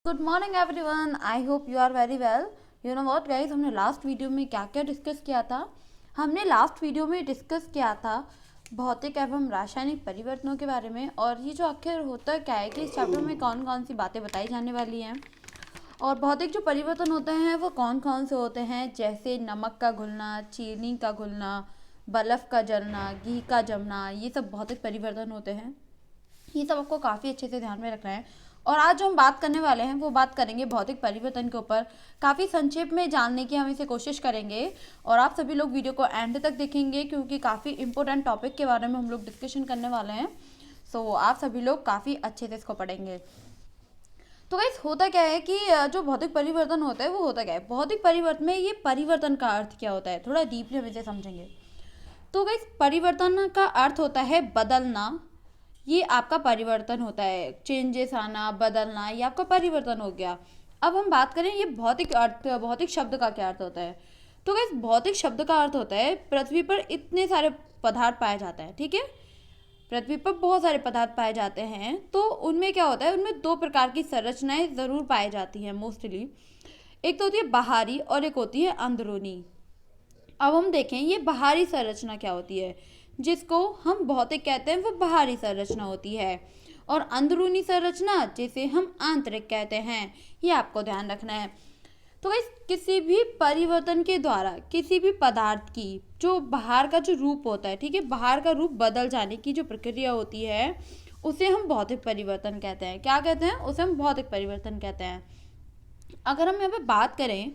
Good morning everyone, I hope you are very well. You know what guys, हमने last video में क्या क्या discuss किया था। हमने लास्ट वीडियो में डिस्कस किया था भौतिक एवं रासायनिक परिवर्तनों के बारे में। और ये जो आखिर होता क्या है कि इस चैप्टर में कौन कौन सी बातें बताई जाने वाली हैं और भौतिक जो परिवर्तन होते हैं वो कौन कौन से होते हैं, जैसे नमक का घुलना, चीनी का घुलना, बर्फ़ का जलना, घी का जमना, ये सब भौतिक परिवर्तन होते हैं। ये सब आपको काफ़ी अच्छे से ध्यान में रखना है। और आज जो हम बात करने वाले हैं वो बात करेंगे भौतिक परिवर्तन के ऊपर। काफ़ी संक्षेप में जानने की हम इसे कोशिश करेंगे और आप सभी लोग वीडियो को एंड तक देखेंगे क्योंकि काफ़ी इंपॉर्टेंट टॉपिक के बारे में हम लोग डिस्कशन करने वाले हैं। सो आप सभी लोग काफ़ी अच्छे से इसको पढ़ेंगे। तो गाइस, होता क्या है कि जो भौतिक परिवर्तन होता है वो होता क्या है, भौतिक परिवर्तन में ये परिवर्तन का अर्थ क्या होता है, थोड़ा डीपली हम इसे समझेंगे। तो गाइस, परिवर्तन का अर्थ होता है बदलना। ये आपका परिवर्तन होता है, चेंजेस आना, बदलना, ये आपका परिवर्तन हो गया। अब हम बात करें ये भौतिक अर्थ, भौतिक शब्द का क्या अर्थ होता है। तो गाइस, भौतिक शब्द का अर्थ होता है पृथ्वी पर इतने सारे पदार्थ पाए जाते हैं। ठीक है, पृथ्वी पर बहुत सारे पदार्थ पाए जाते हैं, तो उनमें क्या होता है, उनमें दो प्रकार की संरचनाएं ज़रूर पाई जाती हैं मोस्टली। एक तो होती है बाहरी और एक होती है अंदरूनी। अब हम देखें ये बाहरी संरचना क्या होती है, जिसको हम भौतिक कहते हैं, वो बाहरी संरचना होती है। और अंदरूनी संरचना जिसे हम आंतरिक कहते हैं, ये आपको ध्यान रखना है। तो गाइस, किसी भी परिवर्तन के द्वारा किसी भी पदार्थ की जो बाहर का जो रूप होता है, ठीक है, बाहर का रूप बदल जाने की जो प्रक्रिया होती है उसे हम भौतिक परिवर्तन कहते हैं। क्या कहते हैं? उसे हम भौतिक परिवर्तन कहते हैं। अगर हम यहाँ पे बात करें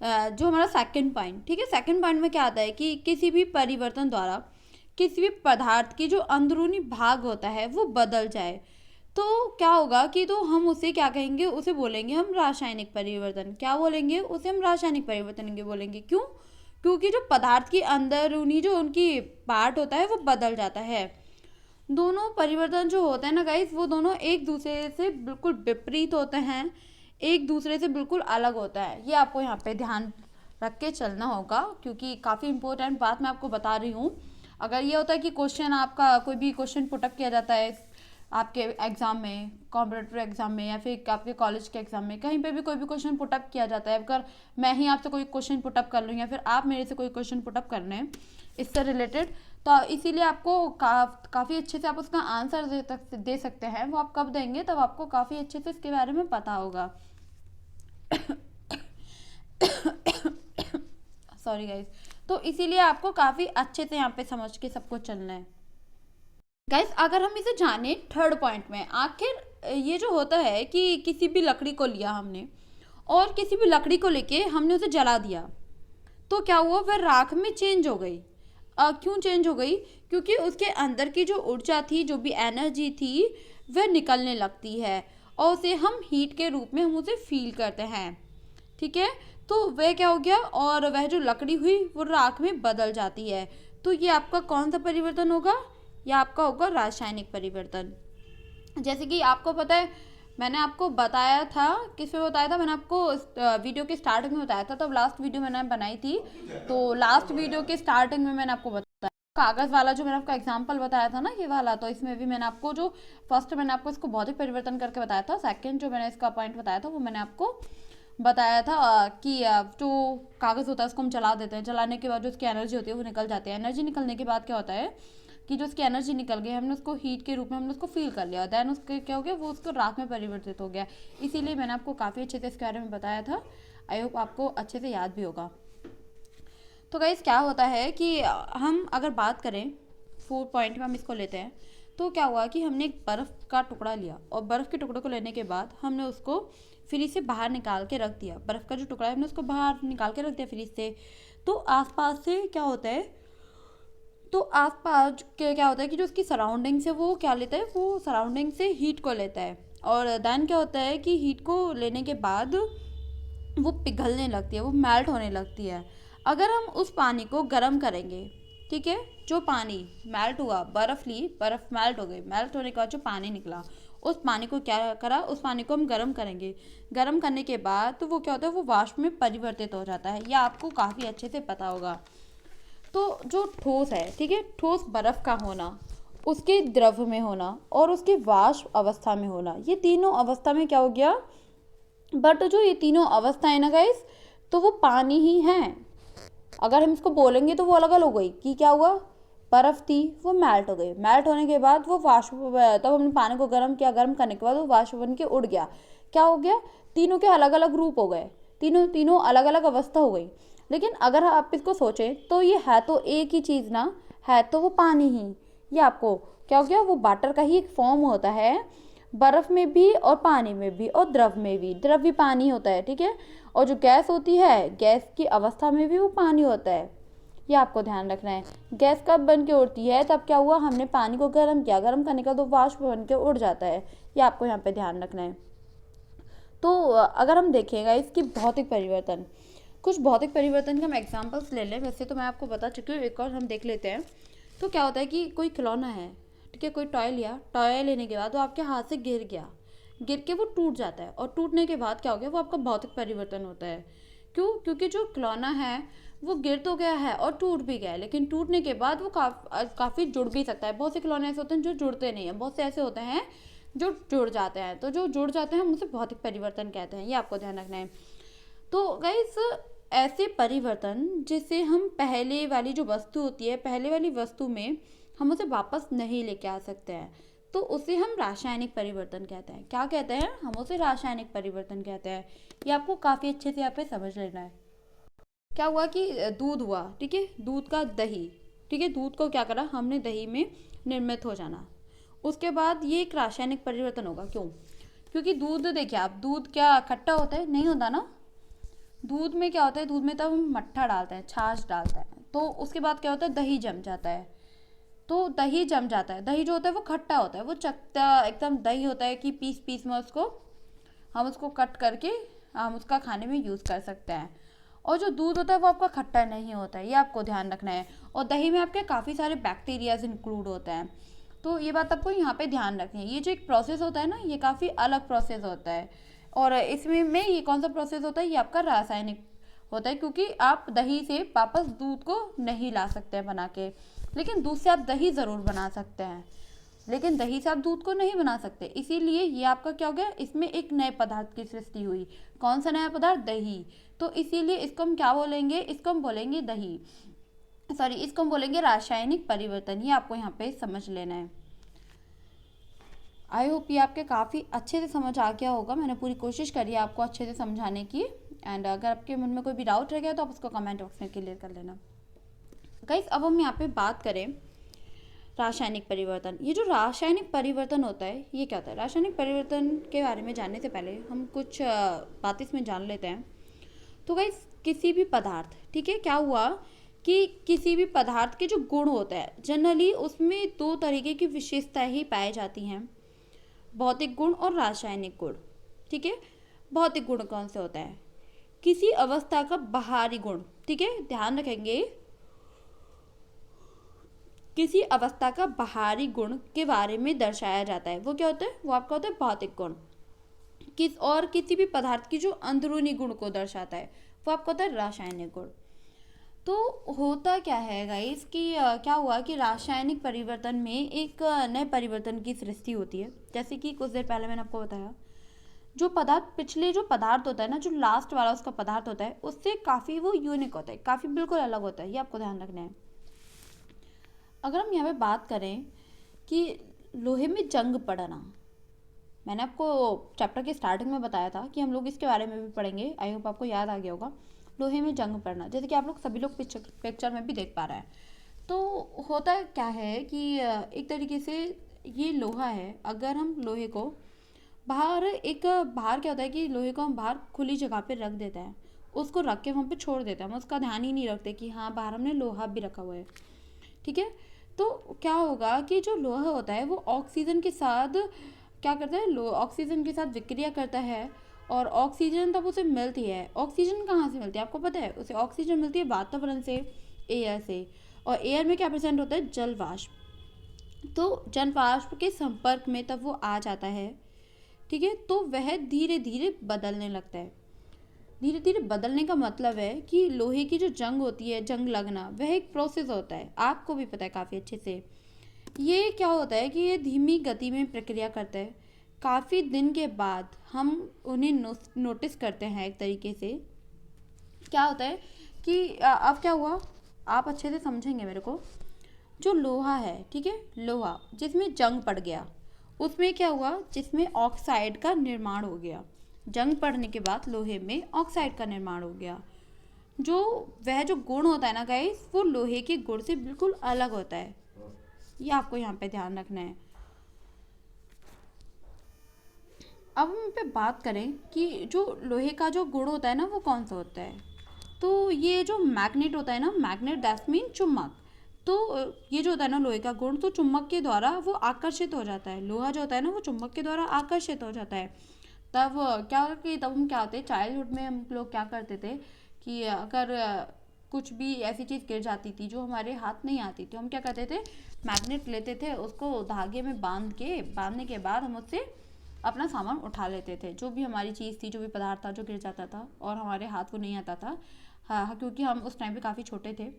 जो हमारा सेकंड पॉइंट, ठीक है, सेकंड पॉइंट में क्या आता है कि किसी भी परिवर्तन द्वारा किसी भी पदार्थ की जो अंदरूनी भाग होता है वो बदल जाए, तो क्या होगा कि तो हम उसे क्या कहेंगे, उसे बोलेंगे हम रासायनिक परिवर्तन। क्या बोलेंगे? उसे हम रासायनिक परिवर्तन के बोलेंगे। क्यों? क्योंकि जो पदार्थ की अंदरूनी जो उनकी पार्ट होता है वो बदल जाता है। दोनों परिवर्तन जो होते हैं ना गाइस, वो दोनों एक दूसरे से बिल्कुल विपरीत होते हैं, एक दूसरे से बिल्कुल अलग होता है। ये आपको यहाँ पे ध्यान रख के चलना होगा क्योंकि काफ़ी इंपॉर्टेंट बात मैं आपको बता रही हूँ। अगर ये होता है कि क्वेश्चन आपका कोई भी क्वेश्चन पुटअप किया जाता है आपके एग्ज़ाम में, कॉम्पिटिटिव एग्ज़ाम में या फिर आपके कॉलेज के एग्ज़ाम में, कहीं पे भी कोई भी क्वेश्चन पुटअप किया जाता है, अगर मैं ही आपसे कोई क्वेश्चन पुटअप कर लूँ या फिर आप मेरे से कोई क्वेश्चन पुटअप कर लें इससे रिलेटेड, तो इसीलिए आपको काफ़ी अच्छे से आप उसका आंसर दे सकते हैं। वो आप कब देंगे? तब आपको काफ़ी अच्छे से इसके बारे में पता होगा। Sorry guys. तो इसीलिए आपको काफ़ी अच्छे से यहाँ पे समझ के सबको चलना है। गाइज, अगर हम इसे जाने थर्ड पॉइंट में, आखिर ये जो होता है कि किसी भी लकड़ी को लिया हमने और किसी भी लकड़ी को लेके हमने उसे जला दिया, तो क्या हुआ, वह राख में चेंज हो गई। क्यों चेंज हो गई? क्योंकि उसके अंदर की जो ऊर्जा थी, जो भी एनर्जी थी, वह निकलने लगती है और उसे हम हीट के रूप में हम उसे फील करते हैं। ठीक है, तो वह क्या हो गया, और वह जो लकड़ी हुई वो राख में बदल जाती है। तो ये आपका कौन सा परिवर्तन होगा? ये आपका होगा रासायनिक परिवर्तन। जैसे कि आपको पता है, मैंने आपको बताया था, किस में बताया था, मैंने आपको वीडियो के स्टार्टिंग में बताया था, तब लास्ट वीडियो मैंने बनाई थी, तो लास्ट वीडियो के स्टार्टिंग में मैंने आपको बताया कागज़ वाला जो मैंने आपका एग्जाम्पल बताया था ना, ये वाला, तो इसमें भी मैंने आपको जो फर्स्ट मैंने आपको इसको भौतिक परिवर्तन करके बताया था, सेकेंड जो मैंने इसका पॉइंट बताया था वो मैंने आपको बताया था कि जो कागज़ होता है उसको हम जला देते हैं, जलाने के बाद जो उसकी एनर्जी होती है वो निकल जाती है। एनर्जी निकलने के बाद क्या होता है कि जो उसकी एनर्जी निकल गई, हमने उसको हीट के रूप में हमने उसको फील कर लिया, देन उसके क्या हो गया, वो उसको राख में परिवर्तित हो गया। इसीलिए मैंने आपको काफ़ी अच्छे से इसके बारे में बताया था। आई होप आपको अच्छे से याद भी होगा। तो गाइस, क्या होता है कि हम अगर बात करें 4 पॉइंट में हम इसको लेते हैं, तो क्या हुआ कि हमने एक बर्फ़ का टुकड़ा लिया और बर्फ़ के टुकड़े को लेने के बाद हमने उसको फ्रिज से बाहर निकाल के रख दिया। बर्फ़ का जो टुकड़ा है हमने उसको बाहर निकाल के रख दिया फ्रिज से। तो आसपास से क्या होता है, तो आसपास क्या होता है कि जो उसकी सराउंडिंग से वो क्या लेता है, वो सराउंडिंग से हीट को लेता है और देन क्या होता है कि हीट को लेने के बाद वो पिघलने लगती है, वो मेल्ट होने लगती है। अगर हम उस पानी को गर्म करेंगे, ठीक है, जो पानी मेल्ट हुआ, बर्फ़ ली, बर्फ़ मेल्ट हो गई, मेल्ट होने के बाद जो पानी निकला, उस पानी को क्या करा, उस पानी को हम गर्म करेंगे। गर्म करने के बाद तो वो क्या होता है, वो वाष्प में परिवर्तित हो जाता है। यह आपको काफ़ी अच्छे से पता होगा। तो जो ठोस है, ठीक है, ठोस बर्फ़ का होना, उसके द्रव में होना और उसके वाष्प अवस्था में होना, ये तीनों अवस्था में क्या हो गया, बट जो ये तीनों अवस्थाएं ना गाइस, तो वो पानी ही हैं। अगर हम इसको बोलेंगे तो वो अलग अलग हो गई कि क्या हुआ, बर्फ थी वो मेल्ट हो गई, मेल्ट होने के बाद वो वाष्प, तब हमने पानी को गर्म किया, गर्म करने के बाद वो वाष्प बन के उड़ गया। क्या हो गया, तीनों के अलग अलग रूप हो गए, तीनों तीनों अलग अलग अवस्था हो गई। लेकिन अगर आप इसको सोचें तो ये है तो एक ही चीज़ ना, है तो वो पानी ही। ये आपको क्या हो गया, वो वाटर का ही एक फॉर्म होता है, बर्फ में भी और पानी में भी और द्रव में भी, द्रव भी पानी होता है, ठीक है। और जो गैस होती है, गैस की अवस्था में भी वो पानी होता है। ये आपको ध्यान रखना है। गैस कब बन के उड़ती है, तब क्या हुआ, हमने पानी को गर्म किया, गर्म करने का तो वाष्प बन के उड़ जाता है। ये आपको यहाँ पे ध्यान रखना है। तो अगर हम देखेगा इसकी भौतिक परिवर्तन, कुछ भौतिक परिवर्तन के हम एग्जाम्पल्स ले लें। वैसे तो मैं आपको बता चुकी हूँ, एक और हम देख लेते हैं। तो क्या होता है कि कोई खिलौना है, ठीक है, कोई टॉय लिया, टॉय लेने के बाद वो आपके हाथ से गिर गया, गिर के वो टूट जाता है, और टूटने के बाद क्या हो गया, वो आपका भौतिक परिवर्तन होता है। क्यों, क्योंकि जो खिलौना है वो गिर तो गया है और टूट भी गया है, लेकिन टूटने के बाद वो काफ़ी जुड़ भी सकता है। बहुत से खिलौने ऐसे होते हैं जो जुड़ते नहीं हैं, बहुत से ऐसे होते हैं जो जुड़ जाते हैं। तो जो जुड़ जाते हैं हम उसे भौतिक परिवर्तन कहते हैं। ये आपको ध्यान रखना है। तो गाइस, ऐसे परिवर्तन जिसे हम पहले वाली जो वस्तु होती है, पहले वाली वस्तु में हम उसे वापस नहीं लेके आ सकते हैं, तो उसे हम रासायनिक परिवर्तन कहते हैं। क्या कहते हैं, हम उसे रासायनिक परिवर्तन कहते हैं। ये आपको काफ़ी अच्छे से यहाँ पे समझ लेना है। क्या हुआ कि दूध हुआ, ठीक है, दूध का दही, ठीक है, दूध को क्या करा हमने, दही में निर्मित हो जाना। उसके बाद ये एक रासायनिक परिवर्तन होगा। क्यों, क्योंकि दूध, देखिए आप, दूध क्या खट्टा होता है, नहीं होता ना। दूध में क्या होता है, दूध में तब हम मट्ठा डालते हैं, छाछ डालते हैं, तो उसके बाद क्या होता है, दही जम जाता है। तो दही जम जाता है, दही जो होता है वो खट्टा होता है, वो चकता एकदम दही होता है कि पीस पीस में उसको, हम उसको कट करके हम उसका खाने में यूज़ कर सकते हैं। और जो दूध होता है वो आपका खट्टा नहीं होता है, ये आपको ध्यान रखना है। और दही में आपके काफ़ी सारे बैक्टीरियाज इंक्लूड होते हैं, तो ये बात आपको यहाँ पे ध्यान रखनी है। ये जो एक प्रोसेस होता है ना, ये काफ़ी अलग प्रोसेस होता है। और इसमें ये कौन सा प्रोसेस होता है, ये आपका रासायनिक होता है, क्योंकि आप दही से वापस दूध को नहीं ला सकते हैं बना के, लेकिन दूध से आप दही ज़रूर बना सकते हैं, लेकिन दही से आप दूध को नहीं बना सकते। इसीलिए ये आपका क्या हो गया, इसमें एक नए पदार्थ की सृष्टि हुई। कौन सा नया पदार्थ, दही। तो इसीलिए इसको हम क्या बोलेंगे, इसको हम बोलेंगे दही, सॉरी, इसको हम बोलेंगे रासायनिक परिवर्तन। ये आपको यहाँ पे समझ लेना है। आई होप ये आपके काफ़ी अच्छे से समझ आ गया होगा। मैंने पूरी कोशिश करी है आपको अच्छे से समझाने की। एंड अगर आपके मन में कोई भी डाउट रह गया तो आप उसको कमेंट बॉक्स में क्लियर कर लेना। गाइस, अब हम यहाँ पे बात करें रासायनिक परिवर्तन। ये जो रासायनिक परिवर्तन होता है, ये क्या होता है। रासायनिक परिवर्तन के बारे में जानने से पहले हम कुछ बातें इसमें जान लेते हैं। तो गाइस, किसी भी पदार्थ, ठीक है, क्या हुआ कि किसी भी पदार्थ के जो गुण होते हैं, जनरली उसमें दो तरीके की विशेषताएं ही पाई जाती हैं, भौतिक गुण और रासायनिक गुण, ठीक है। भौतिक गुण कौन से होता है, किसी अवस्था का बाहरी गुण, ठीक है, ध्यान रखेंगे, किसी अवस्था का बाहरी गुण के बारे में दर्शाया जाता है, वो क्या होता है, वो आपका होता है भौतिक गुण। किसी भी पदार्थ की जो अंदरूनी गुण को दर्शाता है, वो आपका होता है रासायनिक गुण। तो होता क्या है गाइस कि क्या हुआ कि रासायनिक परिवर्तन में एक नए परिवर्तन की सृष्टि होती है। जैसे कि कुछ देर पहले मैंने आपको बताया, जो पदार्थ, पिछले जो पदार्थ होता है ना, जो लास्ट वाला उसका पदार्थ होता है, उससे काफ़ी वो यूनिक होता है, काफ़ी बिल्कुल अलग होता है। ये आपको ध्यान रखना है। अगर हम यहाँ पे बात करें कि लोहे में जंग पड़ना, मैंने आपको चैप्टर के स्टार्टिंग में बताया था कि हम लोग इसके बारे में भी पढ़ेंगे। आई होप आपको याद आ गया होगा। लोहे में जंग पड़ना, जैसे कि आप लोग सभी लोग पिक्चर में भी देख पा रहे हैं। तो होता क्या है कि एक तरीके से ये लोहा है, अगर हम लोहे को बाहर क्या होता है कि लोहे को हम बाहर खुली जगह पे रख देते हैं, उसको रख के वहाँ पे छोड़ देते हैं, हम उसका ध्यान ही नहीं रखते कि हाँ बाहर हमने लोहा भी रखा हुआ है, ठीक है। तो क्या होगा कि जो लोहा होता है वो ऑक्सीजन के साथ क्या करता है, ऑक्सीजन के साथ विक्रिया करता है, और ऑक्सीजन तब उसे मिलती है। ऑक्सीजन कहाँ से मिलती है आपको पता है, उसे ऑक्सीजन मिलती है वातावरण से, एयर से। और एयर में क्या प्रेजेंट होता है, जल वाष्प। तो जल वाष्प के संपर्क में तब वो आ जाता है, ठीक है, तो वह धीरे धीरे बदलने लगता है। धीरे धीरे बदलने का मतलब है कि लोहे की जो जंग होती है, जंग लगना, वह एक प्रोसेस होता है, आपको भी पता है काफ़ी अच्छे से। ये क्या होता है कि ये धीमी गति में प्रक्रिया करता है, काफ़ी दिन के बाद हम उन्हें नोटिस करते हैं एक तरीके से। क्या होता है कि अब क्या हुआ, आप अच्छे से समझेंगे मेरे को। जो लोहा है, ठीक है, लोहा जिसमें जंग पड़ गया, उसमें क्या हुआ, जिसमें ऑक्साइड का निर्माण हो गया। जंग पड़ने के बाद लोहे में ऑक्साइड का निर्माण हो गया। जो वह जो गुण होता है ना गाइस, वो लोहे के गुण से बिल्कुल अलग होता है। ये आपको यहाँ पे ध्यान रखना है। अब हम पे बात करें कि जो लोहे का जो गुण होता है ना, वो कौन सा होता है। तो ये जो मैग्नेट होता है ना, मैग्नेट दैट मीन चुम्बक। तो ये जो होता है ना लोहे का गुण, तो चुम्बक के द्वारा वो आकर्षित हो जाता है। लोहा जो होता है ना, वो चुम्बक के द्वारा आकर्षित हो जाता है। तब क्या होगा कि तब हम क्या होते हैं, चाइल्डहुड में हम लोग क्या करते थे कि अगर कुछ भी ऐसी चीज़ गिर जाती थी जो हमारे हाथ नहीं आती, तो हम क्या करते थे, मैग्नेट लेते थे, उसको धागे में बांधने के बाद हम उससे अपना सामान उठा लेते थे। जो भी हमारी चीज़ थी, जो भी पदार्थ था जो गिर जाता था और हमारे हाथ को नहीं आता था। हाँ, क्योंकि हम उस टाइम पे काफ़ी छोटे थे।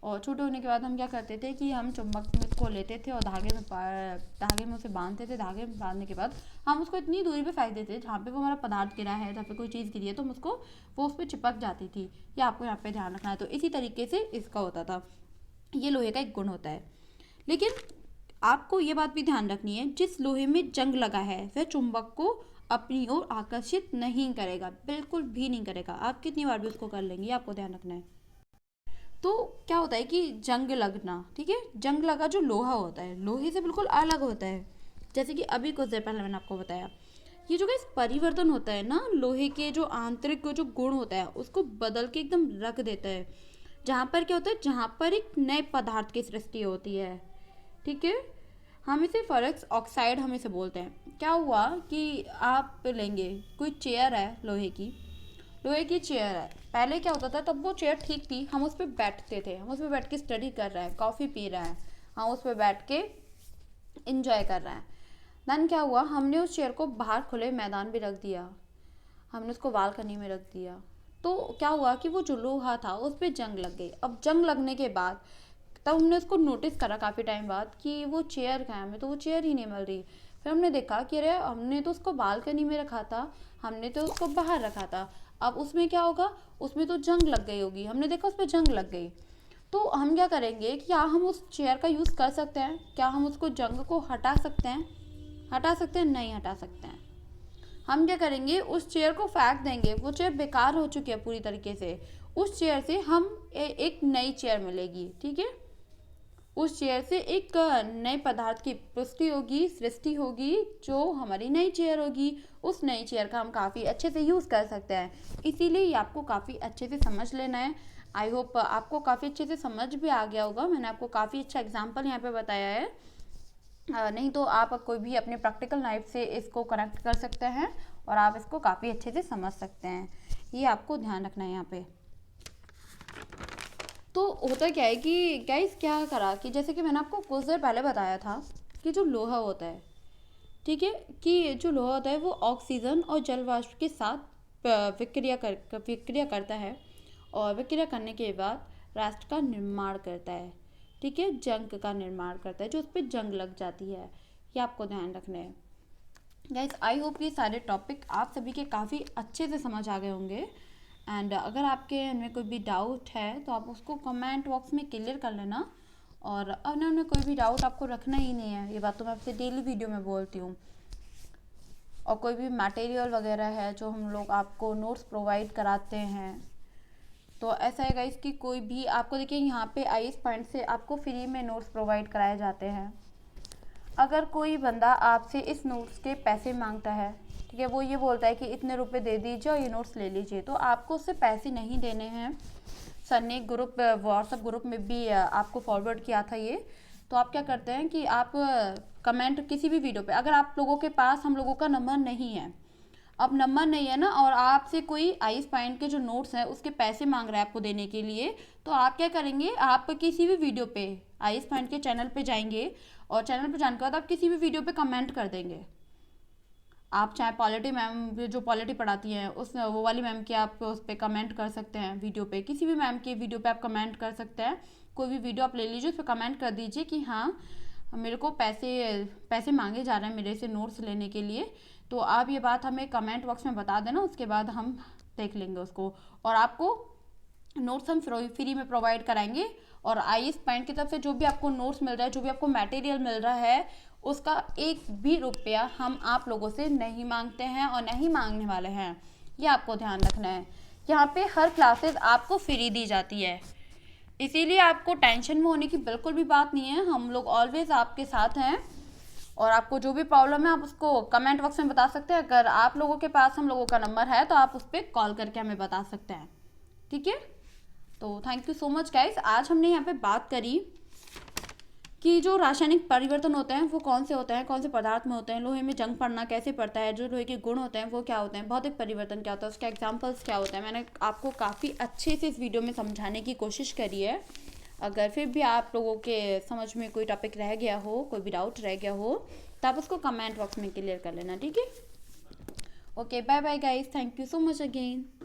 और छोटे होने के बाद हम क्या करते थे कि हम चुम्बक में को लेते थे और धागे में उसे बांधते थे। धागे में बांधने के बाद हम उसको इतनी दूरी पे फेंक देते थे जहाँ पे वो हमारा पदार्थ गिरा है, जहाँ पे कोई चीज़ गिरी है, तो हम उसको वो उस पर चिपक जाती थी। ये आपको यहाँ पे ध्यान रखना है। तो इसी तरीके से इसका होता था। ये लोहे का एक गुण होता है। लेकिन आपको ये बात भी ध्यान रखनी है, जिस लोहे में जंग लगा है वह चुंबक को अपनी ओर आकर्षित नहीं करेगा, बिल्कुल भी नहीं करेगा। आप कितनी बार भी उसको कर लेंगे, आपको ध्यान रखना है। तो क्या होता है कि जंग लगना, ठीक है, जंग लगा जो लोहा होता है लोहे से बिल्कुल अलग होता है। जैसे कि अभी कुछ देर पहले मैंने आपको बताया, ये जो इस परिवर्तन होता है ना, लोहे के जो आंतरिक जो गुण होता है उसको बदल के एकदम रख देता है। जहाँ पर क्या होता है, जहाँ पर एक नए पदार्थ की सृष्टि होती है, ठीक है। हम इसे फॉरेक्स ऑक्साइड हम इसे बोलते हैं। क्या हुआ कि आप लेंगे कोई चेयर है लोहे की चेयर है। पहले क्या होता था, तब वो चेयर ठीक थी, हम उस पर बैठते थे, हम उस पर बैठ के स्टडी कर रहे हैं, कॉफ़ी पी रहे हैं, हम उस पर बैठ के इंजॉय कर रहे हैं। देन क्या हुआ, हमने उस चेयर को बाहर खुले मैदान भी रख दिया, हमने उसको बालकनी में रख दिया। तो क्या हुआ कि वो जो लोहा था उस पर जंग लग गई। अब जंग लगने के बाद तब हमने उसको नोटिस करा काफ़ी टाइम बाद कि वो चेयर कहाँ है, हमें तो वो चेयर ही नहीं मिल रही। फिर हमने देखा कि अरे हमने तो उसको बालकनी में रखा था, हमने तो उसको बाहर रखा था। अब उसमें क्या होगा, उसमें तो जंग लग गई होगी। हमने देखा उस पर जंग लग गई। तो हम क्या करेंगे कि क्या हम उस चेयर का यूज़ कर सकते हैं, क्या हम उसको जंग को हटा सकते हैं, नहीं हटा सकते हैं। हम क्या करेंगे, उस चेयर को फेंक देंगे, वो चेयर बेकार हो चुकी है पूरी तरीके से। उस चेयर से हम एक नई चेयर मिलेगी, ठीक है। उस चेयर से एक नए पदार्थ की सृष्टि होगी जो हमारी नई चेयर होगी। उस नई चेयर का हम काफ़ी अच्छे से यूज़ कर सकते हैं। इसीलिए ये आपको काफ़ी अच्छे से समझ लेना है। आई होप आपको काफ़ी अच्छे से समझ भी आ गया होगा। मैंने आपको काफ़ी अच्छा एग्जाम्पल यहाँ पे बताया है। नहीं तो आप कोई भी अपने प्रैक्टिकल लाइफ से इसको कनेक्ट कर सकते हैं और आप इसको काफ़ी अच्छे से समझ सकते हैं। ये आपको ध्यान रखना है यहाँ पे। तो होता क्या है कि गाइस क्या करा कि जैसे कि मैंने आपको कुछ देर पहले बताया था कि जो लोहा होता है, ठीक है, कि जो लोहा होता है वो ऑक्सीजन और जल वाष्प के साथ विक्रिया करता है और विक्रिया करने के बाद राष्ट्र का निर्माण करता है, ठीक है, जंग का निर्माण करता है, जो उस पर जंग लग जाती है। ये आपको ध्यान रखना है गाइस। आई होप ये सारे टॉपिक आप सभी के काफ़ी अच्छे से समझ आ गए होंगे। एंड अगर आपके इनमें कोई भी डाउट है तो आप उसको कमेंट बॉक्स में क्लियर कर लेना। और अगर उनमें कोई भी डाउट आपको रखना ही नहीं है, ये बात तो मैं आपसे डेली वीडियो में बोलती हूँ। और कोई भी मटेरियल वगैरह है जो हम लोग आपको नोट्स प्रोवाइड कराते हैं, तो ऐसा है गाइस कि कोई भी आपको, देखिए यहाँ पे आईएएस पॉइंट से आपको फ्री में नोट्स प्रोवाइड कराए जाते हैं। अगर कोई बंदा आपसे इस नोट्स के पैसे मांगता है, ठीक है, वो ये बोलता है कि इतने रुपए दे दीजिए और ये नोट्स ले लीजिए, तो आपको उससे पैसे नहीं देने हैं। सर ने व्हाट्सएप ग्रुप में भी आपको फॉरवर्ड किया था ये। तो आप क्या करते हैं कि आप कमेंट किसी भी वीडियो पे, अगर आप लोगों के पास हम लोगों का नंबर नहीं है, अब नंबर नहीं है ना, और आपसे कोई आईएएस पॉइंट के जो नोट्स हैं उसके पैसे मांग रहा है आपको देने के लिए, तो आप क्या करेंगे, आप किसी भी वीडियो पे आईएएस पॉइंट के चैनल पे जाएंगे और चैनल पे जाने के बाद आप किसी भी वीडियो पे कमेंट कर देंगे। आप चाहे पॉलिटी मैम जो पॉलिटी पढ़ाती हैं उस वो वाली मैम की आप उस पर कमेंट कर सकते हैं, वीडियो पे किसी भी मैम की वीडियो पे आप कमेंट कर सकते हैं। कोई भी वीडियो आप ले लीजिए, उस पर कमेंट कर दीजिए कि हाँ मेरे को पैसे मांगे जा रहे हैं मेरे से नोट्स लेने के लिए। तो आप ये बात हमें कमेंट बॉक्स में बता देना, उसके बाद हम देख लेंगे उसको। और आपको नोट्स हम फ्री में प्रोवाइड कराएंगे। और IAS पॉइंट की तरफ से जो भी आपको नोट्स मिल रहा है, जो भी आपको मटेरियल मिल रहा है, उसका एक भी रुपया हम आप लोगों से नहीं मांगते हैं और नहीं मांगने वाले हैं। ये आपको ध्यान रखना है। यहाँ पे हर क्लासेस आपको फ्री दी जाती है, इसीलिए आपको टेंशन में होने की बिल्कुल भी बात नहीं है। हम लोग ऑलवेज आपके साथ हैं। और आपको जो भी प्रॉब्लम है आप उसको कमेंट बॉक्स में बता सकते हैं। अगर आप लोगों के पास हम लोगों का नंबर है तो आप उस पर कॉल करके हमें बता सकते हैं, ठीक है। तो thank you so much guys. आज हमने यहाँ पे बात करी कि जो रासायनिक परिवर्तन होते हैं वो कौन से होते हैं, कौन से पदार्थ में होते हैं, लोहे में जंग पड़ना कैसे पड़ता है, जो लोहे के गुण होते हैं वो क्या होते हैं, भौतिक परिवर्तन क्या होता है, उसके एग्जाम्पल्स क्या होते हैं। मैंने आपको काफ़ी अच्छे से इस वीडियो में समझाने की कोशिश करी है। अगर फिर भी आप लोगों के समझ में कोई टॉपिक रह गया हो, कोई भी डाउट रह गया हो, तो आप उसको कमेंट बॉक्स में क्लियर कर लेना, ठीक है। Okay, bye bye guys, thank you so much again.